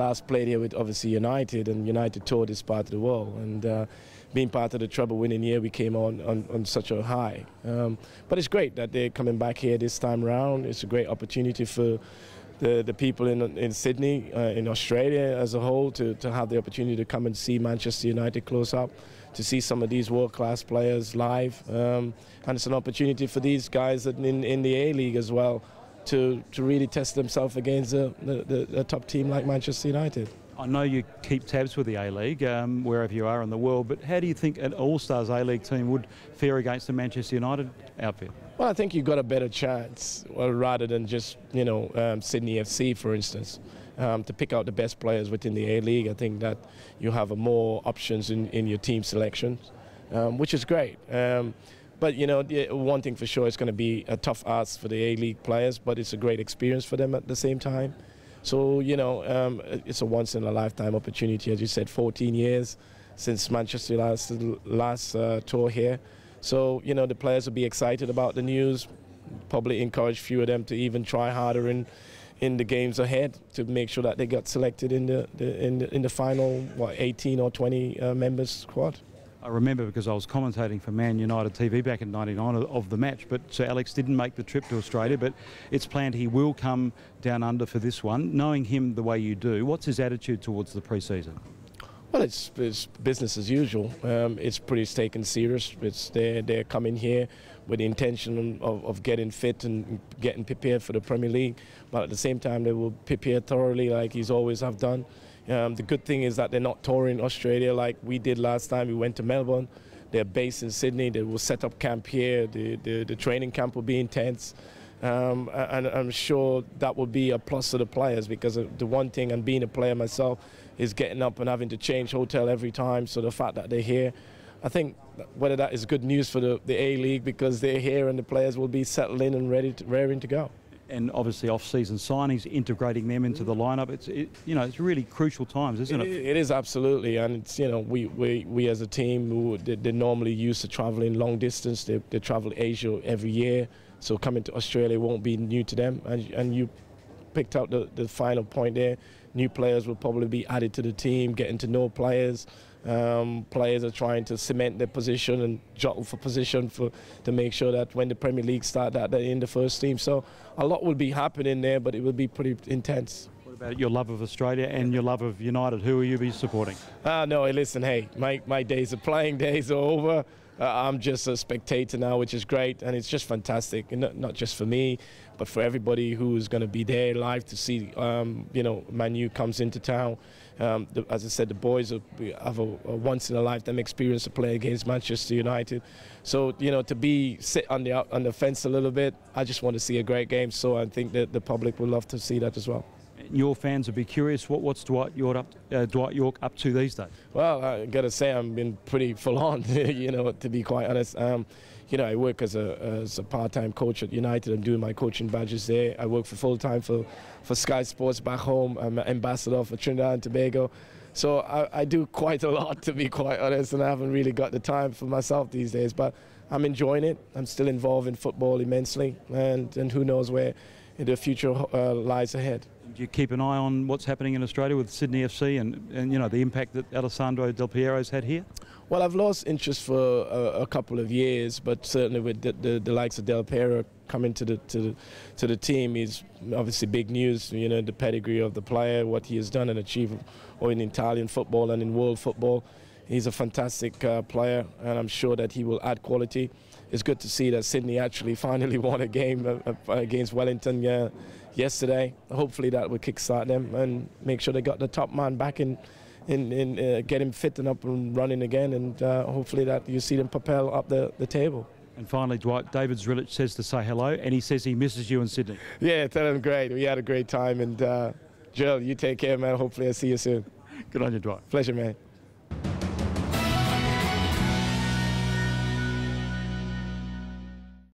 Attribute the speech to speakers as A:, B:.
A: last played here with obviously United, and United toured this part of the world, and being part of the treble-winning year, we came on such a high. But it's great that they're coming back here this time around. It's a great opportunity for the people in Sydney, in Australia as a whole, to have the opportunity to come and see Manchester United close up, to see some of these world-class players live, and it's an opportunity for these guys in the A-League as well to really test themselves against a top team like Manchester United.
B: I know you keep tabs with the A-League wherever you are in the world, but how do you think an All-Stars A-League team would fare against the Manchester United outfit?
A: Well, I think you've got a better chance, rather than just, Sydney FC, for instance, to pick out the best players within the A-League. I think that you have more options in your team selections, which is great. But, one thing for sure, it's going to be a tough ask for the A-League players, but it's a great experience for them at the same time. So, it's a once-in-a-lifetime opportunity. As you said, 14 years since Manchester last tour here. So, the players will be excited about the news, probably encourage a few of them to even try harder in the games ahead to make sure that they got selected in the final, 18 or 20 members squad.
B: I remember because I was commentating for Man United TV back in '99 of the match, but Sir Alex didn't make the trip to Australia, but it's planned he will come down under for this one. Knowing him the way you do, what's his attitude towards the pre-season?
A: Well, it's business as usual. It's pretty taken serious. They're coming here with the intention of getting fit and getting prepared for the Premier League, but at the same time they will prepare thoroughly like he's always have done. The good thing is that they're not touring Australia like we did last time. We went to Melbourne. They're based in Sydney. They will set up camp here. The training camp will be intense. And I'm sure that will be a plus to the players, because the one thing, and being a player myself, is getting up and having to change hotel every time. So the fact that they're here, I think whether that is good news for the A-League, because they're here and the players will be settled in and raring to go.
B: And obviously off-season signings, integrating them into the lineup. It's really crucial times, isn't it?
A: It is, absolutely, and it's we as a team who they're normally used to traveling long distance. They travel Asia every year, so coming to Australia won't be new to them. And you picked out the final point there. New players will probably be added to the team, getting to know players. Players are trying to cement their position and juggle for position to make sure that when the Premier League starts, that they're in the first team. So a lot will be happening there, but it will be pretty intense.
B: What about your love of Australia and your love of United? Who will you be supporting?
A: No, listen, hey, my days of playing days are over. I'm just a spectator now, which is great, and it's just fantastic, and not just for me, but for everybody who's going to be there live to see, Man U comes into town. As I said, the boys have a once-in-a-lifetime experience to play against Manchester United. So, to sit on the fence a little bit, I just want to see a great game, so I think that the public will love to see that as well.
B: Your fans will be curious, what's Dwight Yorke up to these days?
A: Well, I got to say, I've been pretty full on, to be quite honest. I work as a part-time coach at United. I'm doing my coaching badges there. I work for full-time for Sky Sports back home. I'm an ambassador for Trinidad and Tobago. So I do quite a lot, to be quite honest, and I haven't really got the time for myself these days. But I'm enjoying it. I'm still involved in football immensely, and who knows where the future lies ahead.
B: Do you keep an eye on what's happening in Australia with Sydney FC and the impact that Alessandro Del Piero's had here? Well,
A: I've lost interest for a couple of years, but certainly with the likes of Del Piero coming to the team is obviously big news. The pedigree of the player, what he has done and achieved, in Italian football and in world football. He's a fantastic player, and I'm sure that he will add quality. It's good to see that Sydney actually finally won a game against Wellington yesterday. Hopefully that will kickstart them and make sure they got the top man back in get him fit and up and running again, and hopefully that you see them propel up the table.
B: And finally, Dwight, David Zrilic says to say hello, and he says he misses you in Sydney.
A: Yeah, tell him great. We had a great time, and Jill, you take care, man. Hopefully I'll see you soon.
B: Good on you, Dwight.
A: Pleasure, man.